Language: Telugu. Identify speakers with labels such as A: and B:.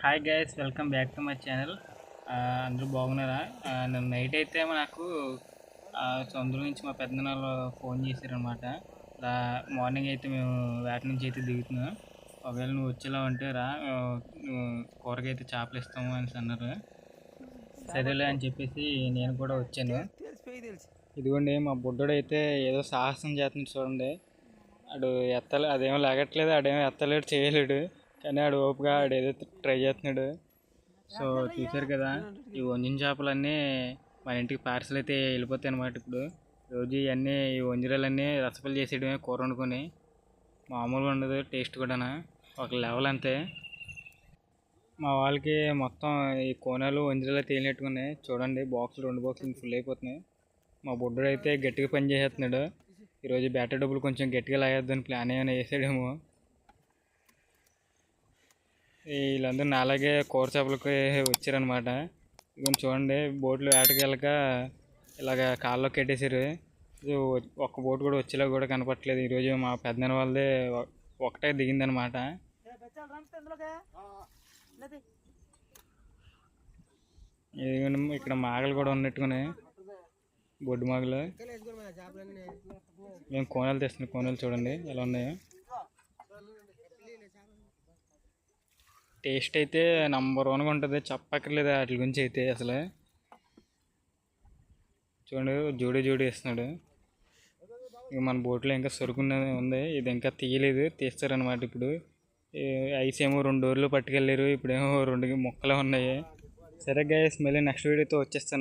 A: Hi guys, welcome back to my channel. అందరూ బాగున్నారా? నేను నైట్ అయితే నాకు సొంత నుంచి మా పెద్దనాన్న ఫోన్ చేశారనమాట. ఇలా మార్నింగ్ అయితే మేము వేట నుంచి అయితే దిగుతున్నాం. ఒకవేళ నువ్వు వచ్చేలా ఉంటే రా, నువ్వు కూరగాయ అయితే చేపలు ఇస్తాము అని అన్నారు. సరేలే అని చెప్పేసి నేను కూడా వచ్చాను. ఇదిగోండి మా బుడ్డోడు అయితే ఏదో సాహసం చేస్తుంది చూడండి. ఆడు అదేమో లాగట్లేదు, ఆడేమో ఎత్తలేడు, చేయలేడు. కానీ ఆడు ఓపుగా ఆడు ఏదో ట్రై చేస్తున్నాడు. సో చూసారు కదా, ఈ వంజిన చేపలన్నీ మన ఇంటికి పార్సల్ అయితే వెళ్ళిపోతాయి అన్నమాట. ఇప్పుడు రోజు ఇవన్నీ ఈ వంజరాలన్నీ రసపల్లి చేసేయడమే, కూర వండుకొని. మామూలుగా ఉండదు టేస్ట్ కూడా, ఒక లెవెల్ అంతే. మా వాళ్ళకి మొత్తం ఈ కోనాలు వంజరాలు తేలినట్టుకున్నాయి చూడండి. బాక్సులు 2 బాక్సులు ఫుల్ అయిపోతున్నాయి. మా బుడ్డోడు అయితే గట్టిగా పని చేసేస్తున్నాడు. ఈరోజు బ్యాటర్ డబ్బులు కొంచెం గట్టిగా లాగేద్దని ప్లాన్ ఏమైనా వేసాడేమో. వీళ్ళందరూ నాలాగే కూర చేపలకి వచ్చారనమాట. ఇక చూడండి, బోట్లు వేటకి వెళ్ళక ఇలాగ కాల్లో కట్టేశారు. ఇది ఒక్క బోట్ కూడా వచ్చేలా కూడా కనపట్లేదు. ఈరోజు మా పెద్దనాన్న వాళ్ళదే ఒకటే దిగిందనమాట. ఇక్కడ మాగలు కూడా ఉన్నట్టుకున్నాయి, బొడ్డు మాగలు. మేము కోనలు తెస్తున్నాం. కోనలు చూడండి ఎలా ఉన్నాయో. టేస్ట్ అయితే నంబర్ 1గా ఉంటుంది, చెప్పక్కర్లేదు వాటి గురించి అయితే. అసలు చూడండి, జోడి వేస్తున్నాడు. ఇక మన బోట్లో ఇంకా సరుకున్న ఉంది, ఇది ఇంకా తీయలేదు, తీస్తారనమాట. ఇప్పుడు ఐస్ ఏమో 2 డోర్లు పట్టుకెళ్ళారు, ఇప్పుడేమో 2 మొక్కలు ఉన్నాయి. సరే గైస్, మళ్ళీ నెక్స్ట్ వీడియోతో వచ్చేస్తాను.